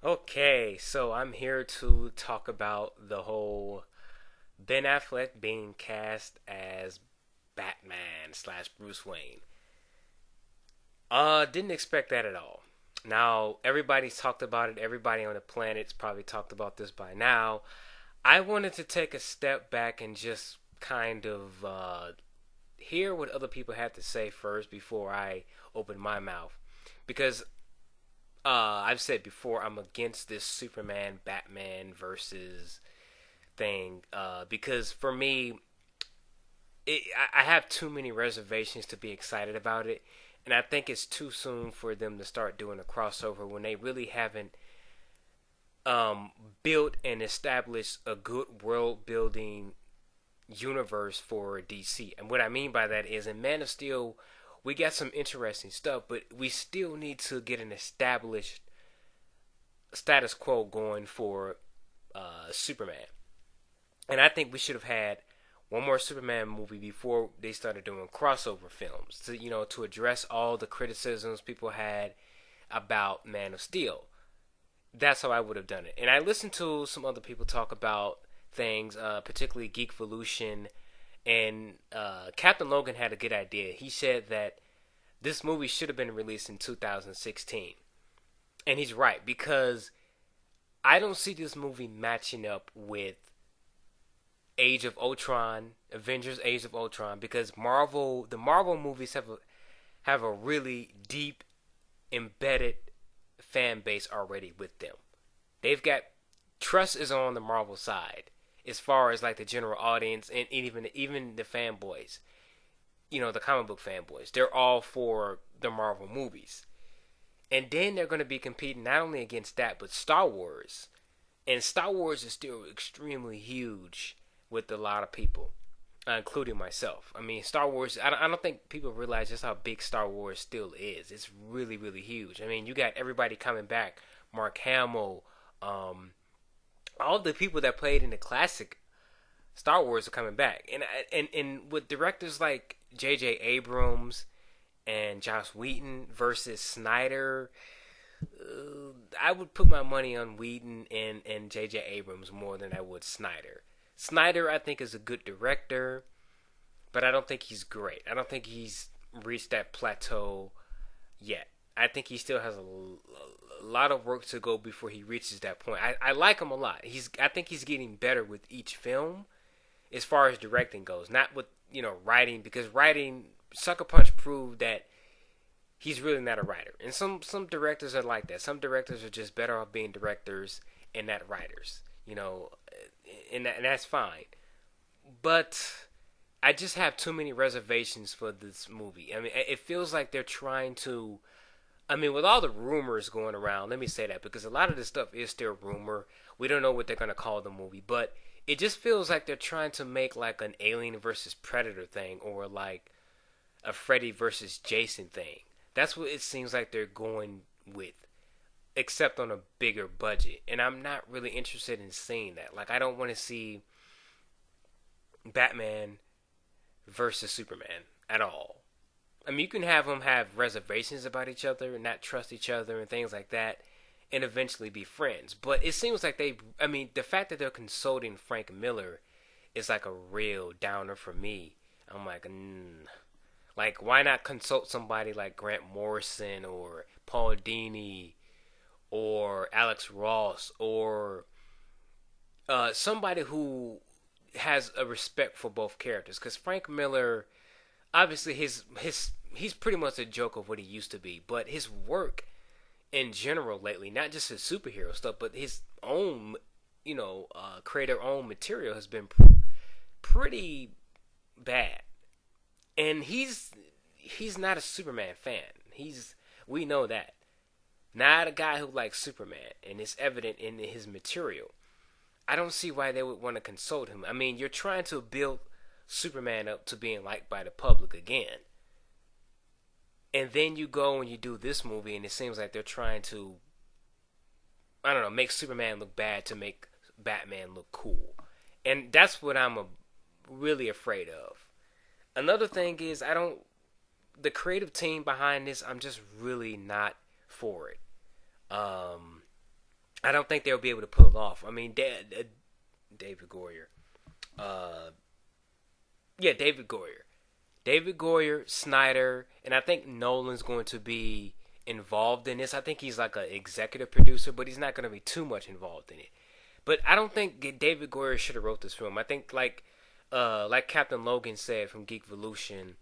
Okay, so I'm here to talk about the whole Ben Affleck being cast as Batman slash Bruce Wayne. Didn't expect that at all. Now, everybody's talked about it. Everybody on the planet's probably talked about this by now. I wanted to take a step back and just kind of hear what other people had to say first before I open my mouth. Because I've said before, I'm against this Superman Batman versus thing because for me, I have too many reservations to be excited about it, and I think it's too soon for them to start doing a crossover when they really haven't built and established a good world building universe for DC. And what I mean by that is in Man of Steel, we got some interesting stuff, but we still need to get an established status quo going for Superman. And I think we should have had one more Superman movie before they started doing crossover films to address all the criticisms people had about Man of Steel. That's how I would have done it. And I listened to some other people talk about things, particularly Geekvolution, and Captain Logan had a good idea. He said that this movie should have been released in 2016. And he's right, because I don't see this movie matching up with Age of Ultron, Avengers Age of Ultron, because the Marvel movies have a really deep embedded fan base already with them. They've got trust is on the Marvel side as far as like the general audience and even the fanboys. The comic book fanboys. They're all for the Marvel movies. And then they're going to be competing not only against that, but Star Wars. And Star Wars is still extremely huge with a lot of people, including myself. I mean, Star Wars, I don't think people realize just how big Star Wars still is. It's really, really huge. I mean, you got everybody coming back. Mark Hamill, all the people that played in the classic Star Wars are coming back. And with directors like J.J. Abrams and Joss Whedon versus Snyder, I would put my money on Whedon and J.J. Abrams more than I would Snyder. Snyder, I think, is a good director, but I don't think he's great. I don't think he's reached that plateau yet. I think he still has a lot of work to go before he reaches that point. I like him a lot. I think he's getting better with each film as far as directing goes. Not with, writing, because writing, Sucker Punch proved that he's really not a writer. And some directors are like that. Some directors are just better off being directors and not writers. And that's fine. But I just have too many reservations for this movie. I mean, it feels like they're trying to. I mean, with all the rumors going around, let me say that, because a lot of this stuff is still rumor. We don't know what they're going to call the movie, but it just feels like they're trying to make like an Alien versus Predator thing, or like a Freddy versus Jason thing. That's what it seems like they're going with, except on a bigger budget. And I'm not really interested in seeing that. Like, I don't want to see Batman versus Superman at all. I mean, you can have them have reservations about each other and not trust each other and things like that, and eventually be friends. But it seems like the fact that they're consulting Frank Miller is like a real downer for me. I'm like, like, why not consult somebody like Grant Morrison or Paul Dini or Alex Ross, or somebody who has a respect for both characters? Because Frank Miller, obviously, he's pretty much a joke of what he used to be, but his work in general lately, not just his superhero stuff, but his own, creator own material has been pretty bad. And he's not a Superman fan. We know that. Not a guy who likes Superman, and it's evident in his material. I don't see why they would want to consult him. I mean, you're trying to build Superman up to being liked by the public again. And then you go and you do this movie, and it seems like they're trying to, I don't know, make Superman look bad to make Batman look cool. And that's what I'm really afraid of. Another thing is, the creative team behind this, I'm just really not for it. I I don't think they'll be able to pull it off. I mean, David Goyer. Uh, yeah, David Goyer. David Goyer, Snyder, and I think Nolan's going to be involved in this. I think he's like an executive producer, but he's not going to be too much involved in it. But I don't think David Goyer should have wrote this film. I think like Captain Logan said from Geek Evolution,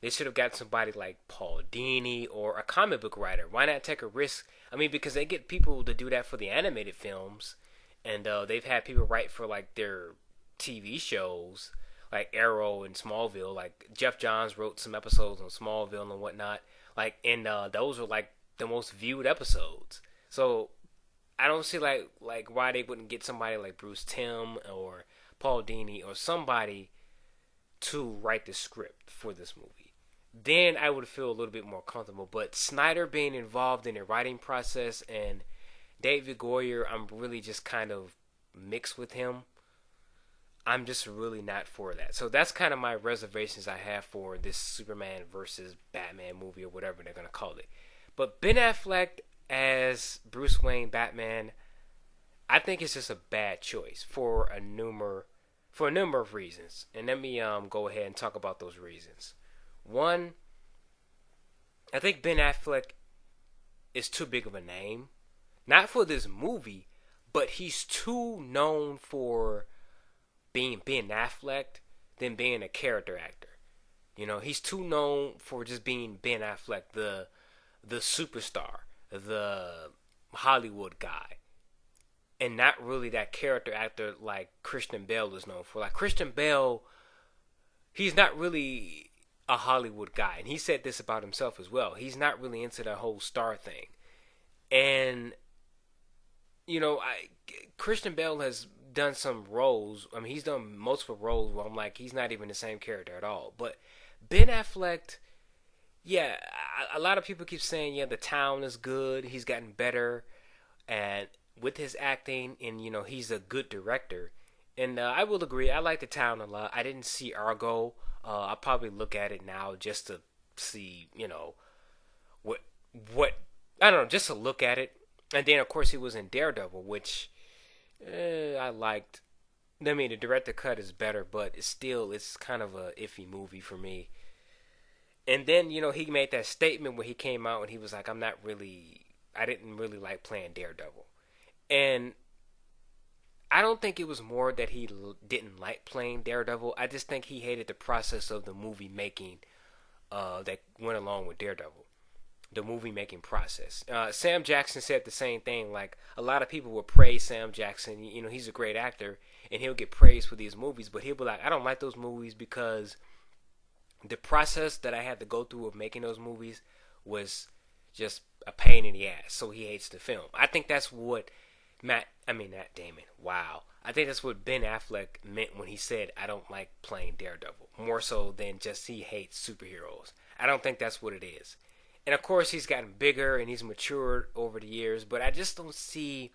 they should have got somebody like Paul Dini or a comic book writer. Why not take a risk? I mean, because they get people to do that for the animated films, and they've had people write for like their TV shows, like Arrow and Smallville. Like Jeff Johns wrote some episodes on Smallville and whatnot. Like, and those were like the most viewed episodes. So I don't see like why they wouldn't get somebody like Bruce Timm or Paul Dini or somebody to write the script for this movie. Then I would feel a little bit more comfortable. But Snyder being involved in the writing process and David Goyer, I'm really just kind of mixed with him. I'm just really not for that. So that's kind of my reservations I have for this Superman versus Batman movie or whatever they're going to call it. But Ben Affleck as Bruce Wayne Batman, I think it's just a bad choice for a number of reasons. And let me go ahead and talk about those reasons. One, I think Ben Affleck is too big of a name. Not for this movie, but he's too known for being Ben Affleck than being a character actor. You know, he's too known for just being Ben Affleck, the superstar, the Hollywood guy, and not really that character actor like Christian Bale is known for. Like Christian Bale, he's not really a Hollywood guy, and he said this about himself as well. He's not really into that whole star thing. And you know, Christian Bale has done some roles. I mean, he's done multiple roles where I'm like, he's not even the same character at all. But Ben Affleck, yeah, a lot of people keep saying, yeah, The Town is good. He's gotten better, and with his acting, and you know, he's a good director. And I will agree, I like The Town a lot. I didn't see Argo. I'll probably look at it now just to see, you know, what I don't know, just to look at it. And then, of course, he was in Daredevil, which I liked. I mean, the director cut is better, but it's kind of a iffy movie for me. And then, you know, he made that statement where he came out and he was like, I didn't really like playing Daredevil. And I don't think it was more that he didn't like playing Daredevil. I just think he hated the process of the movie making that went along with Daredevil. The movie making process. Sam Jackson said the same thing. Like, a lot of people will praise Sam Jackson. You know, he's a great actor, and he'll get praised for these movies, but he'll be like, I don't like those movies because the process that I had to go through of making those movies was just a pain in the ass. So he hates the film. I think that's what Matt Damon. Wow. I think that's what Ben Affleck meant when he said, I don't like playing Daredevil. More so than just he hates superheroes. I don't think that's what it is. And of course, he's gotten bigger and he's matured over the years, but I just don't see.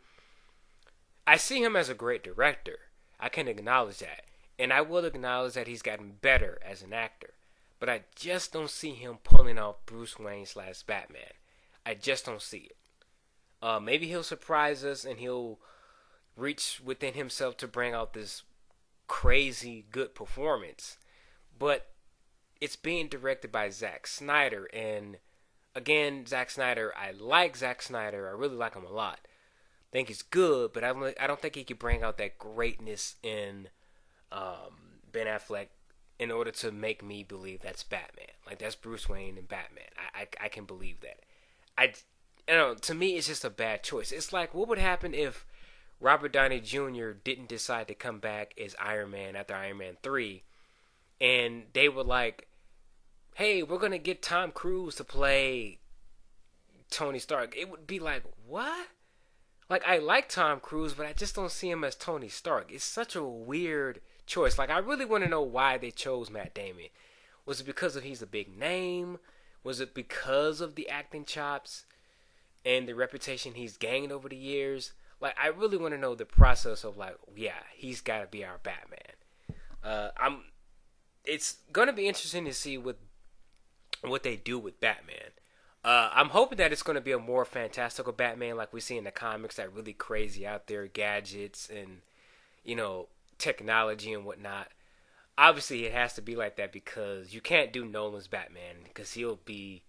I see him as a great director. I can acknowledge that. And I will acknowledge that he's gotten better as an actor. But I just don't see him pulling off Bruce Wayne / Batman. I just don't see it. Maybe he'll surprise us and he'll reach within himself to bring out this crazy good performance. But it's being directed by Zack Snyder, and again, Zack Snyder, I like Zack Snyder. I really like him a lot. I think he's good, but I don't think he could bring out that greatness in Ben Affleck in order to make me believe that's Batman. Like, that's Bruce Wayne and Batman. I can believe that. To me, it's just a bad choice. It's like, what would happen if Robert Downey Jr. didn't decide to come back as Iron Man after Iron Man 3, and they were like, hey, we're going to get Tom Cruise to play Tony Stark. It would be like, what? Like, I like Tom Cruise, but I just don't see him as Tony Stark. It's such a weird choice. Like, I really want to know why they chose Matt Damon. Was it because of he's a big name? Was it because of the acting chops and the reputation he's gained over the years? Like, I really want to know the process of, like, yeah, he's got to be our Batman. It's going to be interesting to see what they do with Batman. I'm hoping that it's going to be a more fantastical Batman like we see in the comics, that really crazy out there gadgets and you know technology and whatnot. Obviously, it has to be like that because you can't do Nolan's Batman because he'll be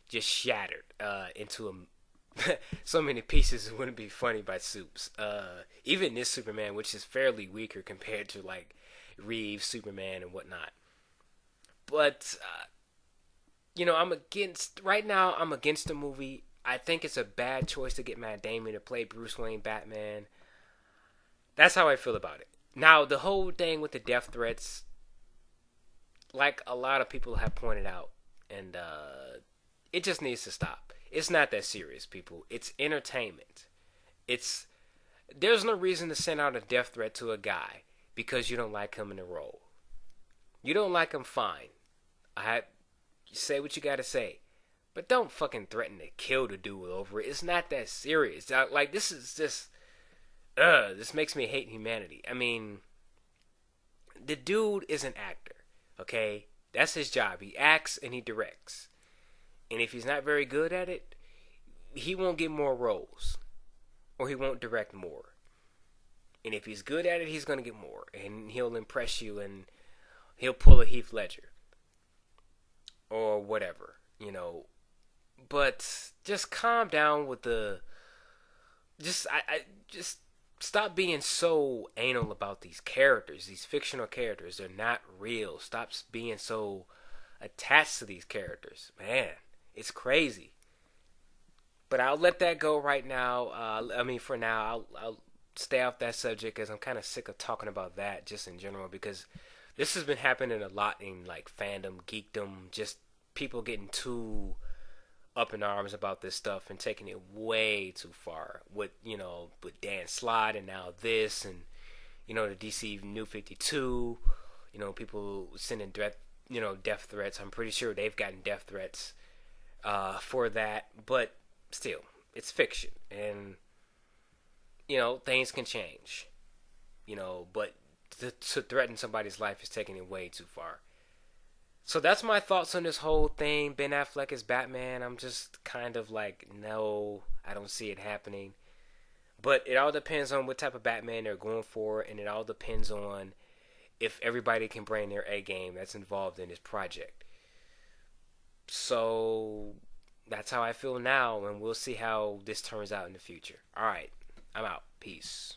just shattered into so many pieces. It wouldn't be funny by soups. Even this Superman, which is fairly weaker compared to like Reeves Superman and whatnot. But I'm against right now. I'm against the movie. I think it's a bad choice to get Matt Damon to play Bruce Wayne Batman. That's how I feel about it. Now, the whole thing with the death threats, like a lot of people have pointed out, and it just needs to stop. It's not that serious, people. It's entertainment. It's There's no reason to send out a death threat to a guy because you don't like him in the role. You don't like him, fine. I say what you gotta say, but don't fucking threaten to kill the dude over it. It's not that serious. Like this is just, this makes me hate humanity. I mean, the dude is an actor. Okay, that's his job. He acts and he directs. And if he's not very good at it, he won't get more roles, or he won't direct more. And if he's good at it, he's gonna get more, and he'll impress you, and he'll pull a Heath Ledger or whatever. But just calm down with the just stop being so anal about these characters, these fictional characters. They're not real. Stop being so attached to these characters. Man, it's crazy. But I'll let that go right now. For now, I'll stay off that subject because I'm kind of sick of talking about that just in general, because this has been happening a lot in like fandom, geekdom, just people getting too up in arms about this stuff and taking it way too far with Dan Slott and now this, and the DC New 52, people sending death threats. I'm pretty sure they've gotten death threats for that, but still, it's fiction, and things can change, but to threaten somebody's life is taking it way too far. So that's my thoughts on this whole thing. Ben Affleck is Batman. I'm just kind of like, no, I don't see it happening. But it all depends on what type of Batman they're going for, and it all depends on if everybody can bring their A game that's involved in this project. So that's how I feel now, and we'll see how this turns out in the future. All right, I'm out. Peace.